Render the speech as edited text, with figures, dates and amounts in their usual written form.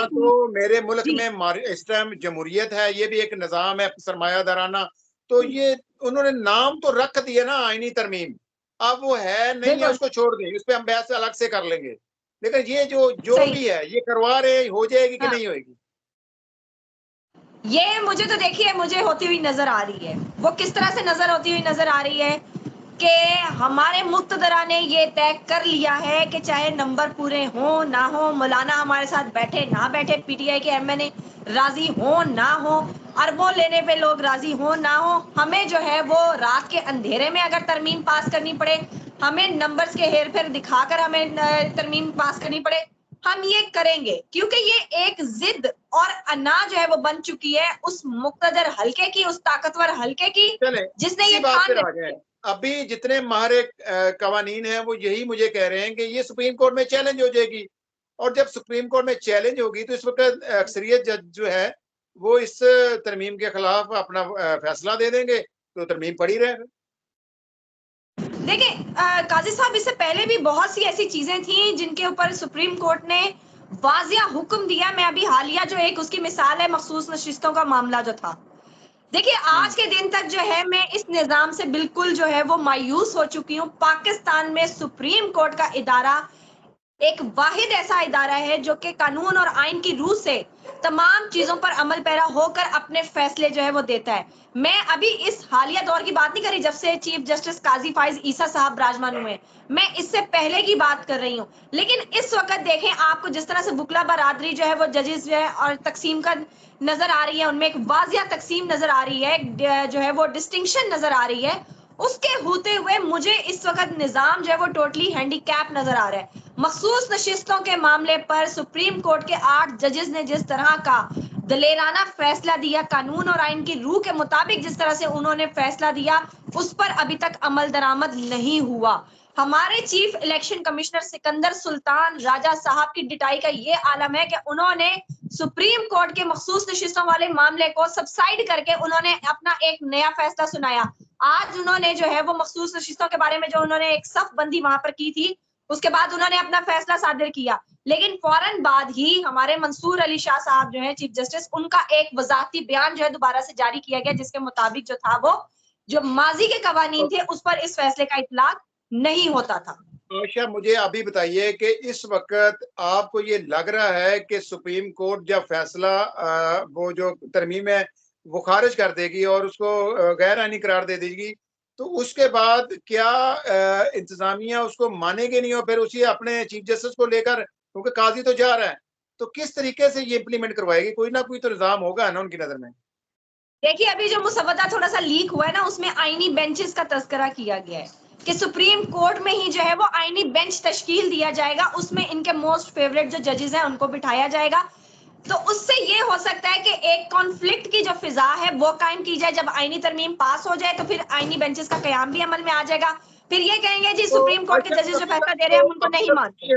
तो मेरे मुल्क जी। में इस टाइम जमहूरियत है, ये भी एक निज़ाम है सरमायादाराना, तो ये उन्होंने नाम तो रख दिया ना आईनी तरमीम, अब वो है नहीं है बिल्कुल उसको छोड़ दें, उस पे हम बहस अलग से कर लेंगे। लेकिन ये जो सही। भी है, ये करवा रहे हैं, हो जाएगी कि हाँ, नहीं होएगी? ये मुझे तो देखिए मुझे होती हुई नज़र आ रही है। वो किस तरह से नज़र होती हुई नज़र आ रही है कि हमारे मुक्तदरा ने ये तय कर लिया है कि चाहे नंबर पूरे हों, ना हों, मौलाना हमारे साथ बैठे, ना बैठे, पीटीआई के एमएनए राज़ी हों, ना हों, अरबों लेने पे लोग राज़ी हों, ना हों, हमें जो है वो रात के अंधेरे में अगर तरमीम पास करनी पड़े, हमें नंबर्स के हेर-फेर दिखाकर हमें तरमीम पास करनी पड़े, हम ये करेंगे। क्योंकि ये एक ज़िद और अना जो है वो बन चुकी है उस मुक़्तदर हलके की, उस ताकतवर हलके की, चलें, जिसने इसी ये बात ठान पे आ रखी जाएँ। है। अभी जितने माहिर कवानीन हैं, वो यही मुझे कह रहे हैं कि ये सुप्रीम कोर्ट में चैलेंज हो जाएगी और जब सुप्रीम कोर्ट में चैलेंज होगी, तो इस वक़्त अक्सरियत जज जो है, वो इस तरमीम के खिलाफ अपना फैसला दे देंगे, तो तरमीम पड़ी रहे। देखिए काज़ी साहब इससे पहले भी बहुत सी ऐसी चीज़ें थी जिनके ऊपर सुप्रीम कोर्ट ने वाज़िया हुक्म दिया। मैं अभी हालिया जो एक उसकी मिसाल है मखसूस नशिस्तों का मामला जो था। देखिए हुँ। आज के दिन तक जो है मैं इस निज़ाम से बिल्कुल जो है वो मायूस हो चुकी हूँ। पाकिस्तान में सुप्रीम कोर्ट का इदारा एक वाहिद ऐसा इदारा है जो कि कानून और आइन की रूह से तमाम चीज़ों पर अमल पैरा होकर अपने फैसले जो है वो देता है। मैं अभी इस हालिया दौर की बात नहीं कर रही जब से चीफ जस्टिस काज़ी फ़ाइज़ ईसा साहब विराजमान हुए हैं। मैं इससे पहले की बात कर रही हूँ। लेकिन इस वक़्त देखें आपको जिस तरह से बुकला बरादरी जो है वो जजेस जो है और तक़सीम का नज़र आ रही है, उनमें एक वाज़िया तक़सीम नज़र आ रही है, जो है वो डिस्टिंक्शन नज़र आ रही है। उसके होते हुए मुझे इस वक़्त निज़ाम जो है वो टोटली हैंडीकैप नज़र आ रहा है। मखसूस नशिस्तों के मामले पर सुप्रीम कोर्ट के 8 जजेस ने जिस तरह का दलेराना फैसला दिया, कानून और आइन की रूह के मुताबिक जिस तरह से उन्होंने फैसला दिया, उस पर अभी तक अमल दरामद नहीं हुआ। हमारे chief election commissioner Sikandar Sultan Raja साहब की डिटाई का ये आलम है कि उन्होंने सुप्रीम कोर्ट के मखसूस नशिस्तों वाले मामले को सबसाइड करके उन्होंने अपना एक नया फैसला सुनाया। आज उन्होंने जो है वो मखसूस नशिस्तों के बारे में जो उन्होंने एक सफ बंदी वहां पर की थी, उसके बाद उन्होंने अपना फैसला सादिर किया। लेकिन फौरन बाद ही हमारे मंसूर अली शाह साहब जो है चीफ जस्टिस, उनका एक वजाहती बयान जो है दोबारा से जारी किया गया जिसके मुताबिक जो था वो जो माजी के कवानीन थे उस पर इस फैसले का इतलाक नहीं होता था। आयशा मुझे अभी बताइए कि इस वक़्त आपको ये लग रहा है कि सुप्रीम कोर्ट जब फैसला वो जो तरमीम है, वो ख़ारिज कर देगी और उसको गैर आईनी करार दे देगी, तो उसके बाद क्या इंतज़ामिया उसको मानेगी नहीं और फिर उसी अपने चीफ जस्टिस को लेकर क्योंकि काज़ी तो जा रहा है, तो किस तरीके से ये इम्प्लीमेंट करवाएगी? कोई ना कोई तो निज़ाम होगा ना उनकी नज़र में? देखिए अभी जो मुसवदा थोड़ा-सा लीक हुआ है ना उसमें आईनी बेंचेस का तज़किरा किया गया है, कि सुप्रीम कोर्ट में ही जो है वो आईनी बेंच तश्कील दिया जाएगा, उसमें इनके मोस्ट फेवरेट जो जजेस हैं उनको बिठाया जाएगा। तो उससे ये हो सकता है कि एक कॉन्फ्लिक्ट की जो फ़िज़ा है वो कायम की जाए, जब आईनी तरमीम पास हो जाए तो फिर आईनी बेंचेस का क़याम भी अमल में आ जाएगा। फिर ये कहेंगे जी तो सुप्रीम कोर्ट के अच्छा जजेस जो अभी तक फैसला दे रहे हैं तो हम उनको अभी नहीं तक मानते।